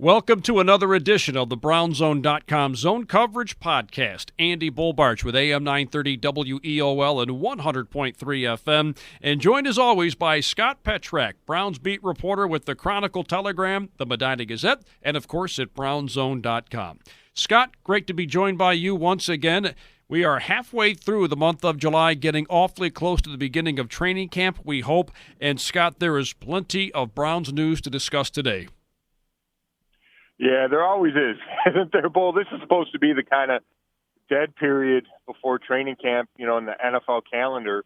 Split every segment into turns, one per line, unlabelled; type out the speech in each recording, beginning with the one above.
Welcome to another edition of the BrownZone.com Zone Coverage Podcast. Andy Barch with AM 930 WEOL and 100.3 FM. And joined as always by Scott Petrak, Browns beat reporter with the Chronicle, Telegram, the Medina Gazette, and of course at BrownZone.com. Scott, great to be joined by you once again. We are halfway through the month of July, getting awfully close to the beginning of training camp, we hope. And Scott, there is plenty of Browns news to discuss today.
Yeah, there always is, isn't there, Bull? This is supposed to be the kind of dead period before training camp, in the NFL calendar.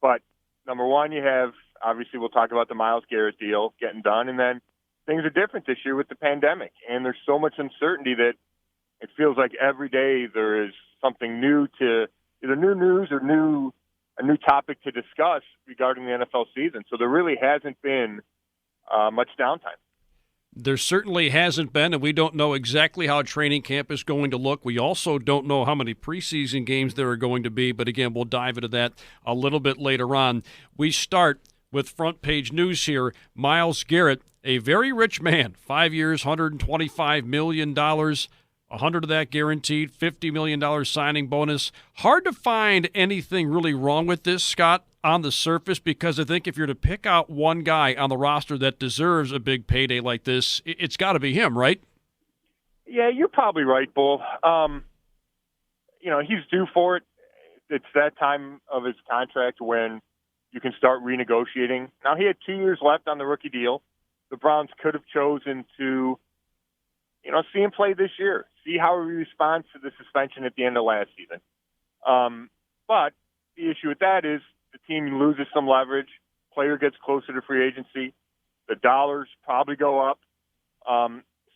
But number one, you have, obviously, we'll talk about the Myles Garrett deal getting done, and then things are different this year with the pandemic. And there's so much uncertainty that it feels like every day there is something new to either new news or a new topic to discuss regarding the NFL season. So there really hasn't been much downtime.
There certainly hasn't been, and we don't know exactly how training camp is going to look. We also don't know how many preseason games there are going to be, but again, we'll dive into that a little bit later on. We start with front page news here. Myles Garrett, a very rich man, 5 years, $125 million, 100 of that guaranteed, $50 million signing bonus. Hard to find anything really wrong with this, Scott, on the surface, because I think if you're to pick out one guy on the roster that deserves a big payday like this, it's got to be him, right?
Yeah, you're probably right, Bull. He's due for it. It's that time of his contract when you can start renegotiating. Now, he had 2 years left on the rookie deal. The Browns could have chosen to, see him play this year, see how he responds to the suspension at the end of last season. But the issue with that is the team loses some leverage, player gets closer to free agency, the dollars probably go up.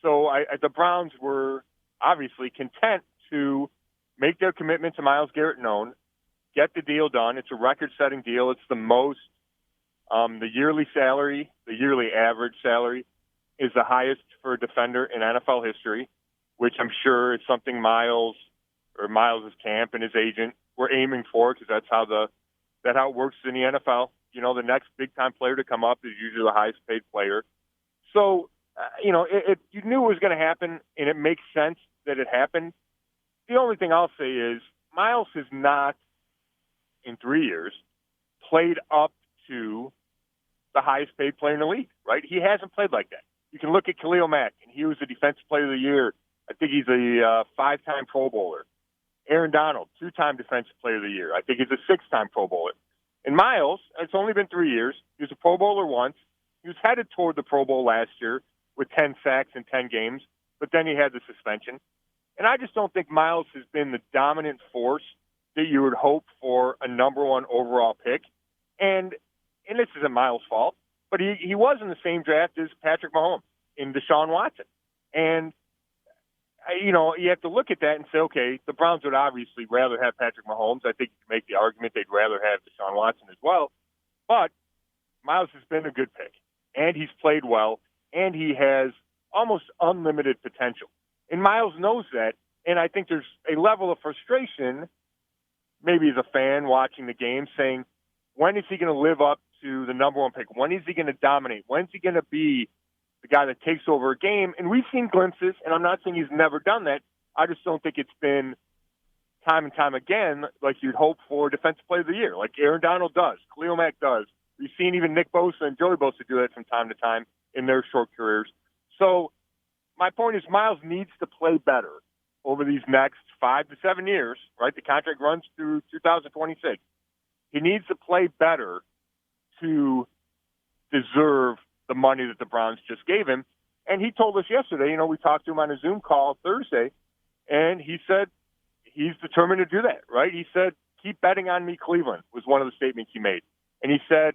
So the Browns were obviously content to make their commitment to Myles Garrett known, get the deal done. It's a record-setting deal. It's the most, the yearly salary, the yearly average salary is the highest for a defender in NFL history, which I'm sure is something Myles' camp and his agent were aiming for, because that's how it works in the NFL. The next big-time player to come up is usually the highest-paid player. So, you knew it was going to happen, and it makes sense that it happened. The only thing I'll say is Myles has not, in 3 years, played up to the highest-paid player in the league, right? He hasn't played like that. You can look at Khalil Mack, and he was the Defensive Player of the Year. I think he's a five-time Pro Bowler. Aaron Donald, two-time Defensive Player of the Year. I think he's a six-time Pro Bowler. And Myles, it's only been 3 years. He was a Pro Bowler once. He was headed toward the Pro Bowl last year with 10 sacks in 10 games, but then he had the suspension. And I just don't think Myles has been the dominant force that you would hope for a number one overall pick. And this isn't Myles' fault, but he was in the same draft as Patrick Mahomes and Deshaun Watson. And you have to look at that and say, okay, the Browns would obviously rather have Patrick Mahomes. I think you can make the argument they'd rather have Deshaun Watson as well. But Myles has been a good pick, and he's played well, and he has almost unlimited potential. And Myles knows that, and I think there's a level of frustration, maybe as a fan watching the game, saying, when is he going to live up to the number one pick? When is he going to dominate? When's he going to be the guy that takes over a game? And we've seen glimpses, and I'm not saying he's never done that. I just don't think it's been time and time again like you'd hope for Defensive Player of the Year, like Aaron Donald does, Khalil Mack does. We've seen even Nick Bosa and Joey Bosa do that from time to time in their short careers. So my point is Myles needs to play better over these next 5 to 7 years, right? The contract runs through 2026. He needs to play better to deserve the money that the Browns just gave him. And he told us yesterday, we talked to him on a Zoom call Thursday, and he said he's determined to do that, right? He said, keep betting on me, Cleveland, was one of the statements he made. And he said,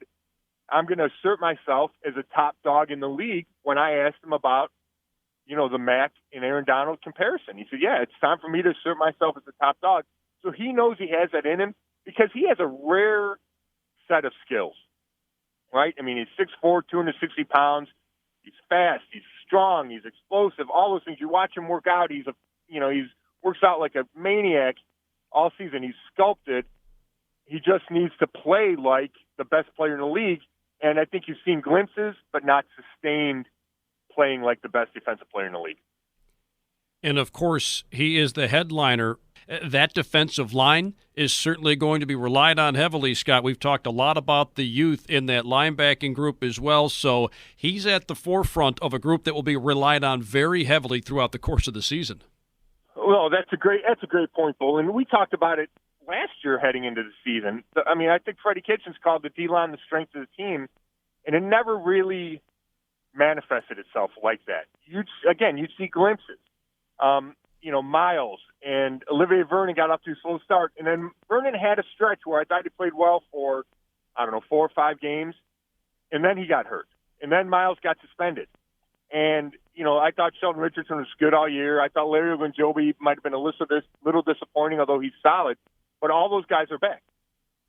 I'm going to assert myself as a top dog in the league when I asked him about, the Mack and Aaron Donald comparison. He said, yeah, it's time for me to assert myself as a top dog. So he knows he has that in him because he has a rare set of skills, right? I mean, he's 6'4", 260 pounds. He's fast. He's strong. He's explosive. All those things. You watch him work out. He's works out like a maniac all season. He's sculpted. He just needs to play like the best player in the league. And I think you've seen glimpses, but not sustained playing like the best defensive player in the league.
And, of course, he is the headliner. That defensive line is certainly going to be relied on heavily, Scott. We've talked a lot about the youth in that linebacking group as well, so he's at the forefront of a group that will be relied on very heavily throughout the course of the season.
Well, that's a great point, Bull. And we talked about it last year heading into the season. I mean, I think Freddie Kitchens called the D-line the strength of the team, and it never really manifested itself like that. You'd see glimpses. Myles and Olivier Vernon got off to a slow start, and then Vernon had a stretch where I thought he played well for, 4 or 5 games, and then he got hurt. And then Myles got suspended. And, I thought Sheldon Richardson was good all year. I thought Larry Ogunjobi might have been a little disappointing, although he's solid. But all those guys are back.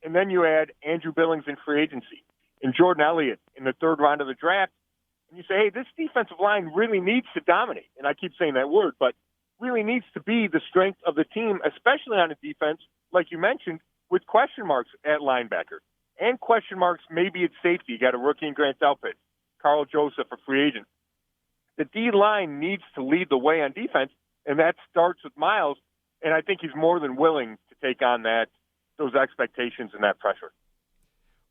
And then you add Andrew Billings in free agency and Jordan Elliott in the 3rd round of the draft. And you say, hey, this defensive line really needs to dominate. And I keep saying that word, but really needs to be the strength of the team, especially on a defense, like you mentioned, with question marks at linebacker and question marks maybe at safety. You got a rookie in Grant Delpit, Carl Joseph, a free agent. The D-line needs to lead the way on defense, and that starts with Myles, and I think he's more than willing to take on those expectations and that pressure.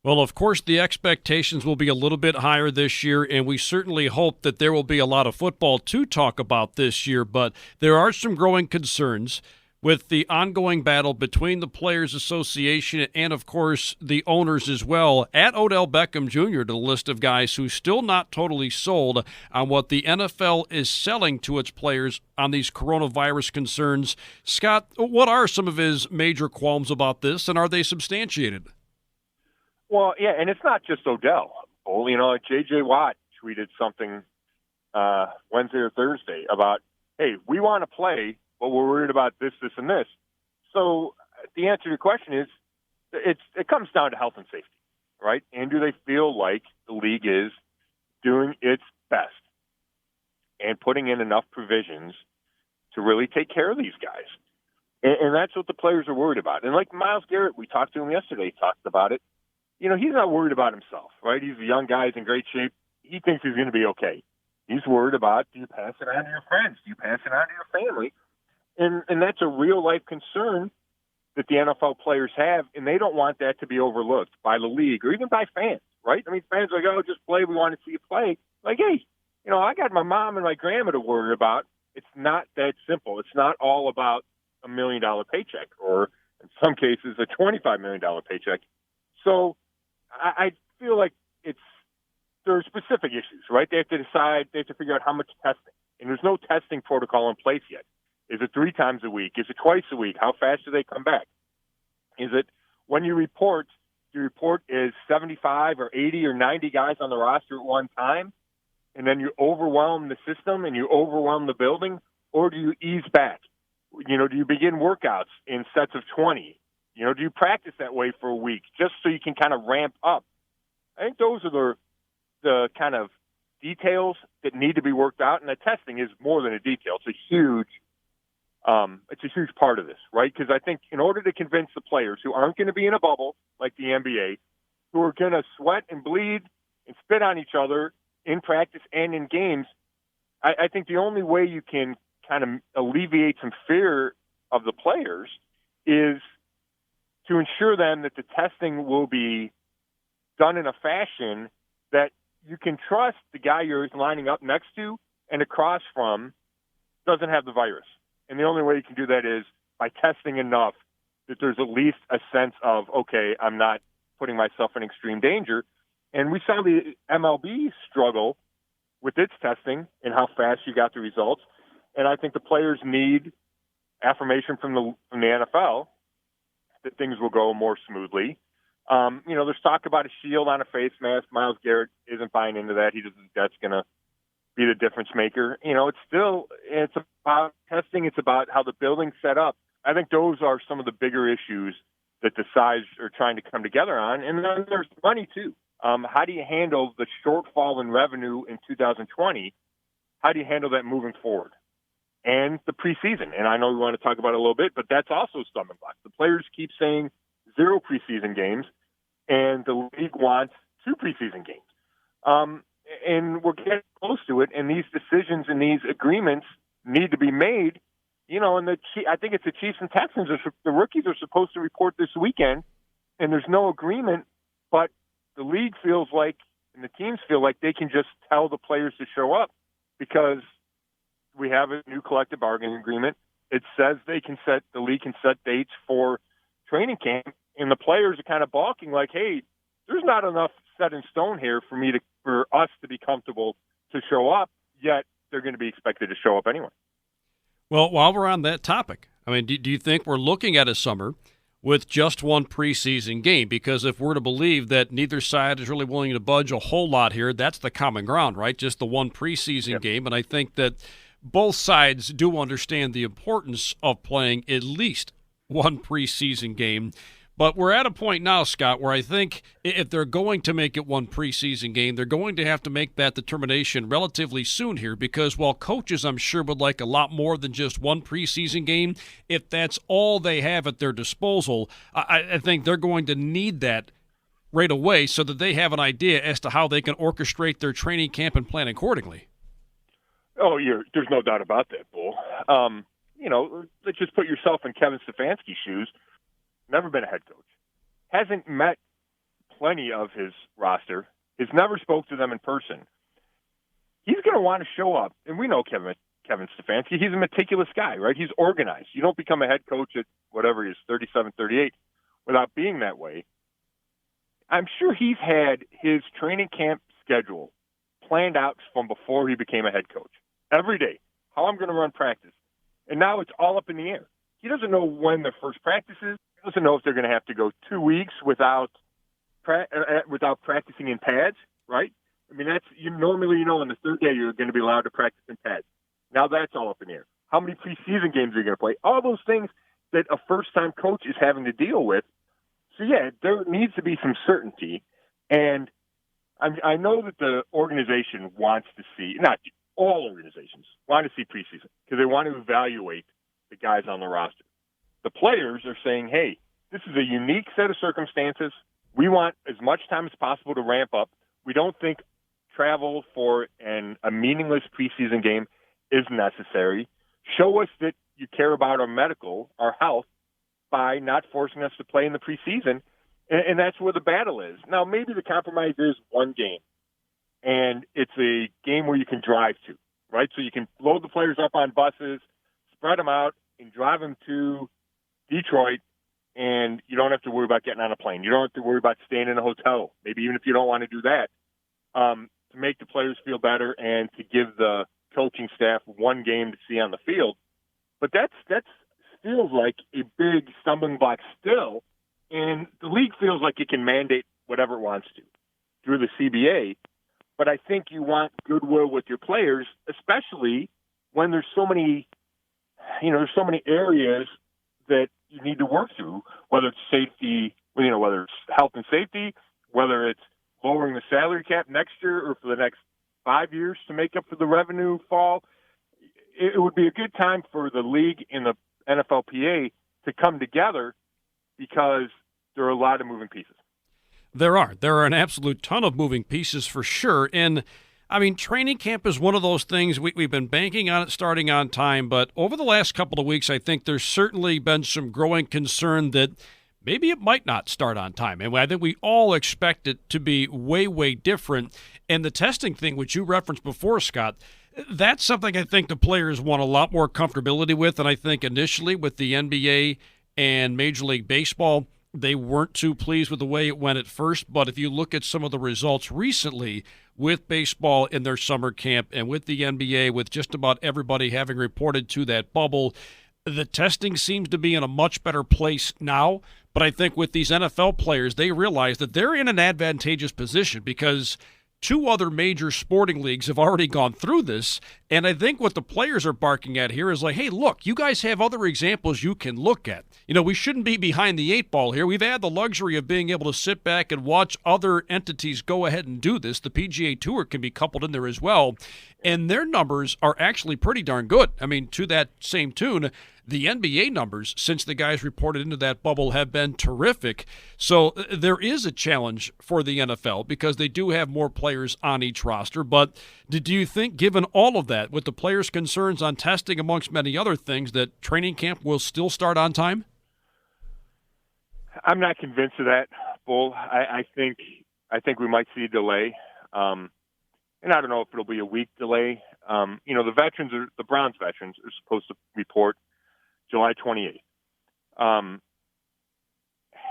Well, of course, the expectations will be a little bit higher this year, and we certainly hope that there will be a lot of football to talk about this year, but there are some growing concerns with the ongoing battle between the Players Association and, of course, the owners as well. Add Odell Beckham Jr. to the list of guys who's still not totally sold on what the NFL is selling to its players on these coronavirus concerns. Scott, what are some of his major qualms about this, and are they substantiated?
Well, yeah, and it's not just Odell. J.J. Watt tweeted something Wednesday or Thursday about, hey, we want to play, but we're worried about this, this, and this. So the answer to your question is it comes down to health and safety, right? And do they feel like the league is doing its best and putting in enough provisions to really take care of these guys? And that's what the players are worried about. And like Myles Garrett, we talked to him yesterday, he talked about it. He's not worried about himself, right? He's a young guy, he's in great shape. He thinks he's going to be okay. He's worried about, do you pass it on to your friends? Do you pass it on to your family? And that's a real-life concern that the NFL players have, and they don't want that to be overlooked by the league or even by fans, right? I mean, fans are like, oh, just play. We want to see you play. Like, hey, I got my mom and my grandma to worry about. It's not that simple. It's not all about $1 million paycheck or, in some cases, a $25 million paycheck. So I feel like there are specific issues, right? They have to figure out how much testing. And there's no testing protocol in place yet. Is it 3 times a week? Is it twice a week? How fast do they come back? Is it when you report is 75 or 80 or 90 guys on the roster at one time, and then you overwhelm the system and you overwhelm the building, or do you ease back? Do you begin workouts in sets of 20? Do you practice that way for a week just so you can kind of ramp up? I think those are the kind of details that need to be worked out, and the testing is more than a detail. It's a huge part of this, right? Because I think in order to convince the players who aren't going to be in a bubble like the NBA, who are going to sweat and bleed and spit on each other in practice and in games, I think the only way you can kind of alleviate some fear of the players is to ensure them that the testing will be done in a fashion that you can trust the guy you're lining up next to and across from doesn't have the virus. And the only way you can do that is by testing enough that there's at least a sense of, okay, I'm not putting myself in extreme danger. And we saw the MLB struggle with its testing and how fast you got the results. And I think the players need affirmation from the NFL that things will go more smoothly. There's talk about a shield on a face mask. Myles Garrett isn't buying into that. He doesn't think that's going to be the difference maker. It's about testing. It's about how the building's set up. I think those are some of the bigger issues that the sides are trying to come together on. And then there's money too. How do you handle the shortfall in revenue in 2020? How do you handle that moving forward? And the preseason. And I know we want to talk about it a little bit, but that's also a stumbling block. The players keep saying 0 preseason games, and the league wants 2 preseason games. and we're getting close to it, and these decisions and these agreements need to be made. And I think it's the Chiefs and Texans. The rookies are supposed to report this weekend, and there's no agreement, but the league feels like, and the teams feel like they can just tell the players to show up because we have a new collective bargaining agreement. It says the league can set dates for training camp, and the players are kind of balking like, hey, there's not enough set in stone here for us to be comfortable to show up, yet they're going to be expected to show up anyway.
Well, while we're on that topic, I mean, do you think we're looking at a summer with just one preseason game? Because if we're to believe that neither side is really willing to budge a whole lot here, that's the common ground, right? Just the one preseason game. And I think that both sides do understand the importance of playing at least one preseason game. But we're at a point now, Scott, where I think if they're going to make it one preseason game, they're going to have to make that determination relatively soon here because while coaches, I'm sure, would like a lot more than just one preseason game, if that's all they have at their disposal, I think they're going to need that right away so that they have an idea as to how they can orchestrate their training camp and plan accordingly.
Oh, there's no doubt about that, Bull. Let's just put yourself in Kevin Stefanski's shoes. Never been a head coach, hasn't met plenty of his roster, has never spoke to them in person. He's going to want to show up, and we know Kevin Stefanski. He's a meticulous guy, right? He's organized. You don't become a head coach at whatever he is, 37, 38, without being that way. I'm sure he's had his training camp schedule planned out from before he became a head coach. Every day, how I'm going to run practice. And now it's all up in the air. He doesn't know when their first practice is. He doesn't know if they're going to have to go 2 weeks without practicing in pads, right? I mean, normally, on the third day you're going to be allowed to practice in pads. Now that's all up in the air. How many preseason games are you going to play? All those things that a first-time coach is having to deal with. So, yeah, there needs to be some certainty. And I know that the organization wants to see, not all organizations, want to see preseason because they want to evaluate the guys on the roster. The players are saying, hey, this is a unique set of circumstances. We want as much time as possible to ramp up. We don't think travel for a meaningless preseason game is necessary. Show us that you care about our health, by not forcing us to play in the preseason. And that's where the battle is. Now, maybe the compromise is one game, and it's a game where you can drive to, right? So you can load the players up on buses, spread them out, and drive them to Detroit, and you don't have to worry about getting on a plane. You don't have to worry about staying in a hotel, maybe even if you don't want to do that, to make the players feel better and to give the coaching staff one game to see on the field. But that's feels like a big stumbling block still, and the league feels like it can mandate whatever it wants to through the CBA. But I think you want goodwill with your players, especially when there's so many areas that you need to work through, whether it's safety, whether it's health and safety, whether it's lowering the salary cap next year or for the next 5 years to make up for the revenue fall. It would be a good time for the league and the NFLPA to come together because there are a lot of moving pieces.
There are an absolute ton of moving pieces for sure. And I mean, training camp is one of those things we've been banking on it starting on time, but over the last couple of weeks, I think there's certainly been some growing concern that maybe it might not start on time. And I think we all expect it to be way, way different. And the testing thing, which you referenced before, Scott, that's something I think the players want a lot more comfortability with. And I think initially with the NBA and Major League Baseball, they weren't too pleased with the way it went at first. But if you look at some of the results recently with baseball in their summer camp and with the NBA, with just about everybody having reported to that bubble, the testing seems to be in a much better place now. But I think with these NFL players, they realize that they're in an advantageous position because two other major sporting leagues have already gone through this. And I think what the players are barking at here is like, hey, look, you guys have other examples you can look at. We shouldn't be behind the eight ball here. We've had the luxury of being able to sit back and watch other entities go ahead and do this. The PGA Tour can be coupled in there as well. And their numbers are actually pretty darn good. I mean, to that same tune, the NBA numbers since the guys reported into that bubble have been terrific. So there is a challenge for the NFL because they do have more players on each roster. But do you think, given all of that, with the players' concerns on testing amongst many other things, that training camp will still start on time?
I'm not convinced of that, Bull. I think we might see a delay. And I don't know if it'll be a week delay. The Browns veterans are supposed to report July 28th.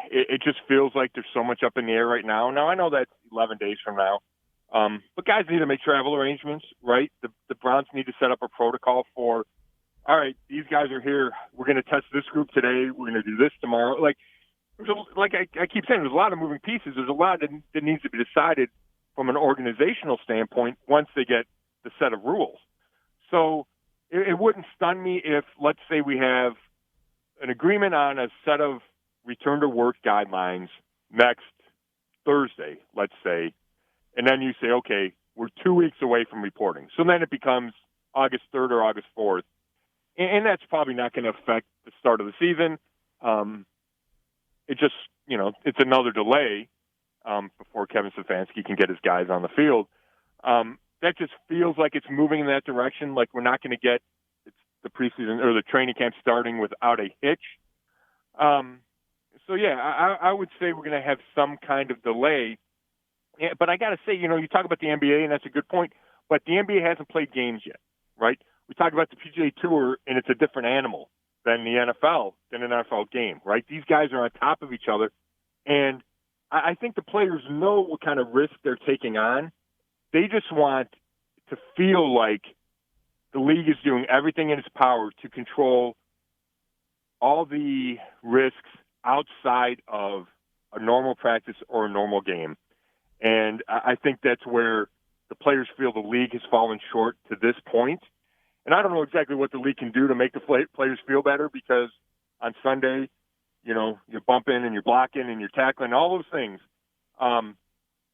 It just feels like there's so much up in the air right now. Now, I know that's 11 days from now. But guys need to make travel arrangements, right? The Browns need to set up a protocol for, all right, these guys are here. We're going to test this group today. We're going to do this tomorrow. Like I keep saying, there's a lot of moving pieces. There's a lot that needs to be decided from an organizational standpoint once they get the set of rules. So it wouldn't stun me if, let's say, we have an agreement on a set of return to work guidelines next Thursday, let's say, and then you say, okay, we're 2 weeks away from reporting. So then it becomes August 3rd or August 4th, and that's probably not going to affect the start of the season. It just, it's another delay before Kevin Stefanski can get his guys on the field. That just feels like it's moving in that direction. Like we're not going to get the preseason or the training camp starting without a hitch. I would say we're going to have some kind of delay. Yeah, but I got to say, you talk about the NBA, and that's a good point, but the NBA hasn't played games yet, right? We talk about the PGA Tour, and it's a different animal than the NFL, than an NFL game, right? These guys are on top of each other, and I think the players know what kind of risk they're taking on. They just want to feel like the league is doing everything in its power to control all the risks outside of a normal practice or a normal game. And I think that's where the players feel the league has fallen short to this point. And I don't know exactly what the league can do to make the players feel better because on Sunday, you're bumping and you're blocking and you're tackling, all those things. I'm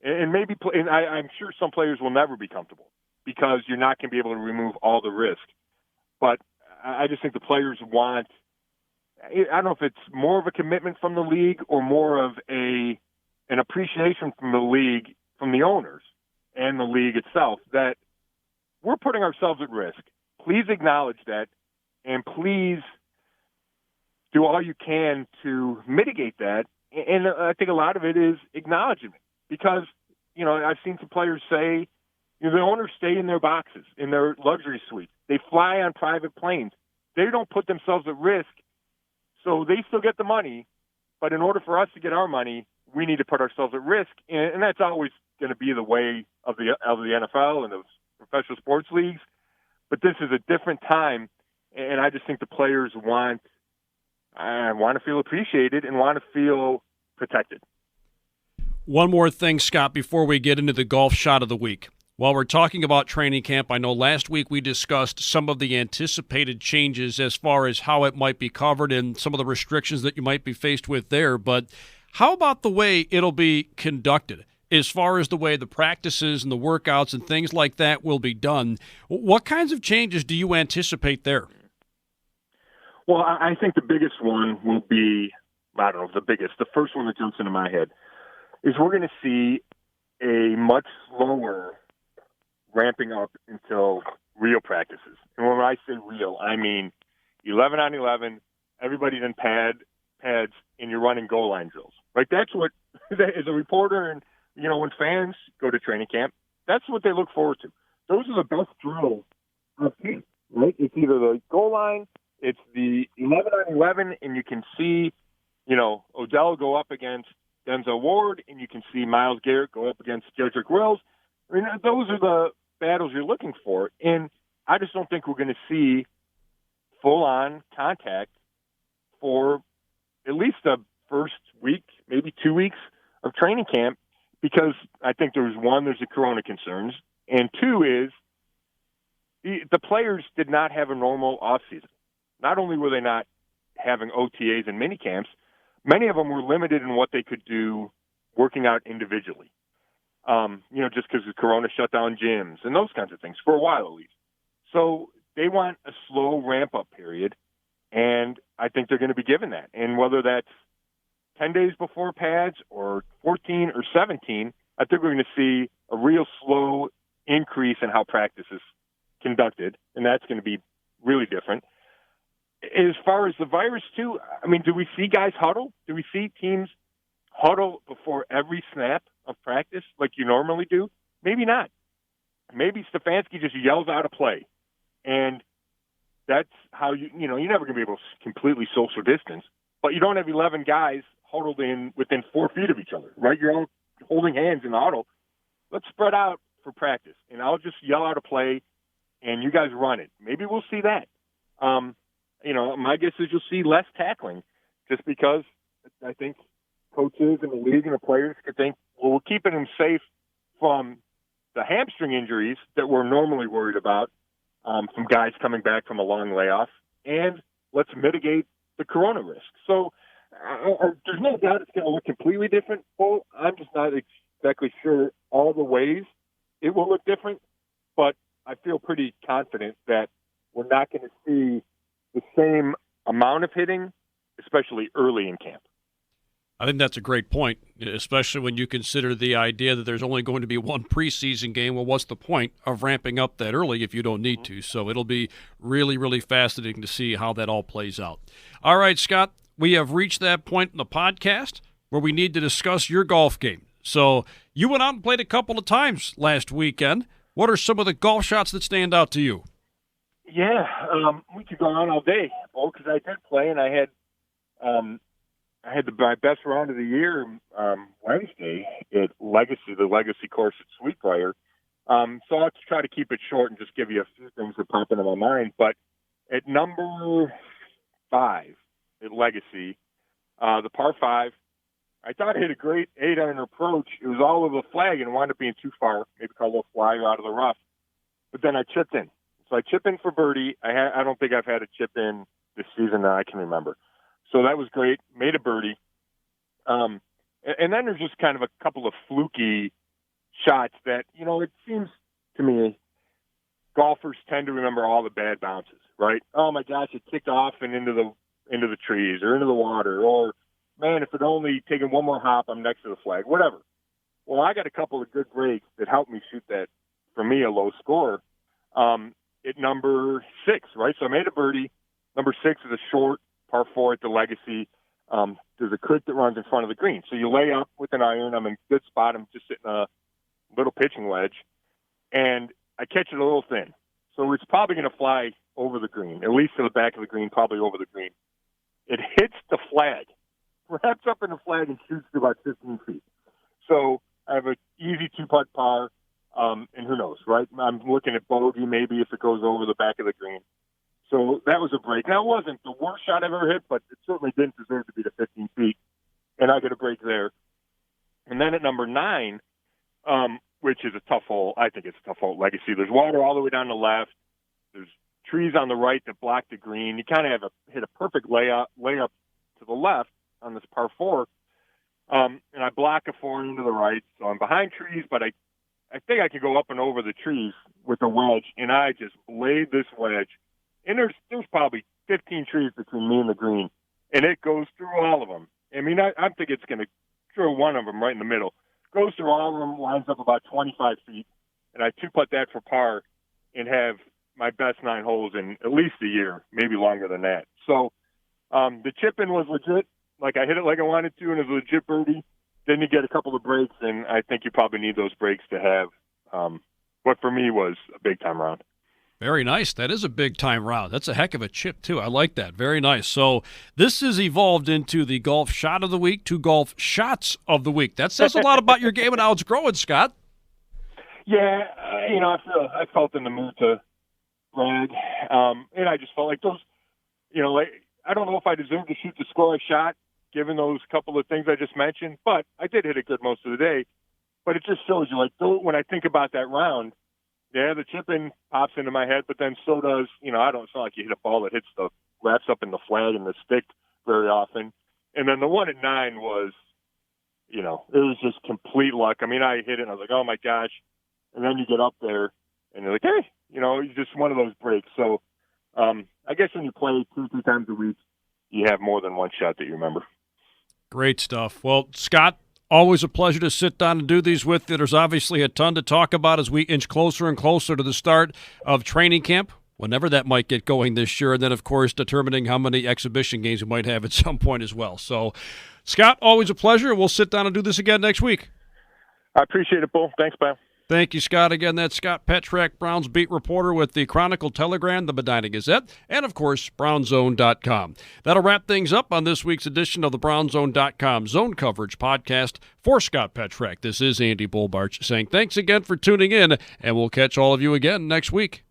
sure some players will never be comfortable because you're not going to be able to remove all the risk. But I just think the players want, I don't know if it's more of a commitment from the league or more of an appreciation from the league, from the owners and the league itself, that we're putting ourselves at risk. Please acknowledge that, and please do all you can to mitigate that. And I think a lot of it is acknowledging it because, I've seen some players say, the owners stay in their boxes, in their luxury suites. They fly on private planes. They don't put themselves at risk, so they still get the money. But in order for us to get our money, we need to put ourselves at risk, and that's always going to be the way of the NFL and those professional sports leagues. But this is a different time, and I just think the players want to feel appreciated and want to feel protected.
One more thing, Scott, before we get into the golf shot of the week. While we're talking about training camp, I know last week we discussed some of the anticipated changes as far as how it might be covered and some of the restrictions that you might be faced with there. But how about the way it'll be conducted as far as the way the practices and the workouts and things like that will be done? What kinds of changes do you anticipate there?
Well, I think the biggest one will be, I don't know if the biggest, the first one that jumps into my head is we're going to see a much slower ramping up until real practices. And when I say real, I mean 11 on 11, everybody's in pads, and you're running goal line drills. Right? That's what, as a reporter and, when fans go to training camp, that's what they look forward to. Those are the best drills of camp, right? It's either the goal line, it's the 11 on 11, and you can see, Odell go up against Denzel Ward, and you can see Myles Garrett go up against Jedrick Wills. I mean, those are the battles you're looking for. And I just don't think we're going to see full-on contact for at least the first week, maybe 2 weeks of training camp, because I think there's the corona concerns, and two is the players did not have a normal offseason. Not only were they not having OTAs and mini camps, many of them were limited in what they could do working out individually. Just because the corona shut down gyms and those kinds of things for a while at least. So they want a slow ramp-up period, and think they're going to be given that. And whether that's 10 days before pads or 14 or 17, I think we're going to see a real slow increase in how practice is conducted, and that's going to be really different. As far as the virus, too, I mean, do we see guys huddle? Do we see teams huddle before every snap of practice like you normally do? Maybe not. Maybe Stefanski just yells out a play, and that's how you're never going to be able to completely social distance, but you don't have 11 guys huddled in within 4 feet of each other, right? You're all holding hands in the huddle. Let's spread out for practice, and I'll just yell out a play, and you guys run it. Maybe we'll see that. My guess is you'll see less tackling just because I think coaches and the league and the players could think, well, we're keeping them safe from the hamstring injuries that we're normally worried about from guys coming back from a long layoff, and let's mitigate the corona risk. So there's no doubt it's going to look completely different, Paul. I'm just not exactly sure all the ways it will look different, but I feel pretty confident that we're not going to see the same amount of hitting, especially early in camp.
I think that's a great point, especially when you consider the idea that there's only going to be one preseason game. Well, what's the point of ramping up that early if you don't need to? So it'll be really, really fascinating to see how that all plays out. All right, Scott, we have reached that point in the podcast where we need to discuss your golf game. So you went out and played a couple of times last weekend. What are some of the golf shots that stand out to you?
Yeah, we could go on all day, because I did play, and I had my best round of the year Wednesday at the Legacy course at Sweetbriar. So I'll try to keep it short and just give you a few things that pop into my mind. But at number 5 at Legacy, the par 5, I thought I hit a great 8-iron approach. It was all over the flag and wound up being too far, maybe called a little flyer out of the rough. But then I chipped in. So I chip in for birdie. I don't think I've had a chip in this season that I can remember. So that was great. Made a birdie. And then there's just kind of a couple of fluky shots that, it seems to me golfers tend to remember all the bad bounces, right? Oh my gosh, it kicked off and into the trees or into the water, or man, if it only taken one more hop, I'm next to the flag, whatever. Well, I got a couple of good breaks that helped me shoot that, for me, a low score at number 6, right? So I made a birdie. Number 6 is a short par 4 at the Legacy. There's a creek that runs in front of the green. So you lay up with an iron. I'm in a good spot. I'm just sitting a little pitching wedge. And I catch it a little thin. So it's probably going to fly over the green, at least to the back of the green, probably over the green. It hits the flag, wraps up in the flag, and shoots to about 15 feet. So I have an easy 2-putt par, and who knows, right? I'm looking at bogey maybe if it goes over the back of the green. So that was a break. Now, it wasn't the worst shot I've ever hit, but it certainly didn't deserve to be to 15 feet, and I got a break there. And then at number 9, which is a tough hole, I think it's a tough hole at Legacy. There's water all the way down the left. There's trees on the right that block the green. You kind of have hit a perfect layup to the left on this par 4, and I block a 4 into the right. So I'm behind trees, but I think I could go up and over the trees with a wedge, and I just laid this wedge. And there's probably 15 trees between me and the green, and it goes through all of them. I mean, I think it's going to throw one of them right in the middle. Goes through all of them, lines up about 25 feet, and I 2-putt that for par and have my best 9 holes in at least a year, maybe longer than that. So the chip-in was legit. Like, I hit it like I wanted to, and it was a legit birdie. Then you get a couple of breaks, and I think you probably need those breaks to have what for me was a big-time round.
Very nice. That is a big-time round. That's a heck of a chip, too. I like that. Very nice. So this has evolved into the golf shot of the week to golf shots of the week. That says a lot about your game and how it's growing, Scott.
Yeah, I felt in the mood to brag, and I just felt like those, I don't know if I deserve to shoot the score I shot, given those couple of things I just mentioned, but I did hit it good most of the day. But it just shows you, when I think about that round, yeah, the chip-in pops into my head, but then so does, it's not like you hit a ball that wraps up in the flag and the stick very often. And then the one at 9 was, it was just complete luck. I mean, I hit it and I was like, oh my gosh. And then you get up there and you're like, hey, it's just one of those breaks. So I guess when you play 2-3 times a week, you have more than one shot that you remember.
Great stuff. Well, Scott, always a pleasure to sit down and do these with you. There's obviously a ton to talk about as we inch closer and closer to the start of training camp, whenever that might get going this year, and then, of course, determining how many exhibition games we might have at some point as well. So, Scott, always a pleasure. We'll sit down and do this again next week.
I appreciate it, Bull. Thanks, pal.
Thank you, Scott. Again, that's Scott Petrak, Browns beat reporter with the Chronicle, Telegram, the Medina Gazette, and, of course, BrownZone.com. That'll wrap things up on this week's edition of the BrownZone.com Zone Coverage Podcast. For Scott Petrak, this is Andy Barch saying thanks again for tuning in, and we'll catch all of you again next week.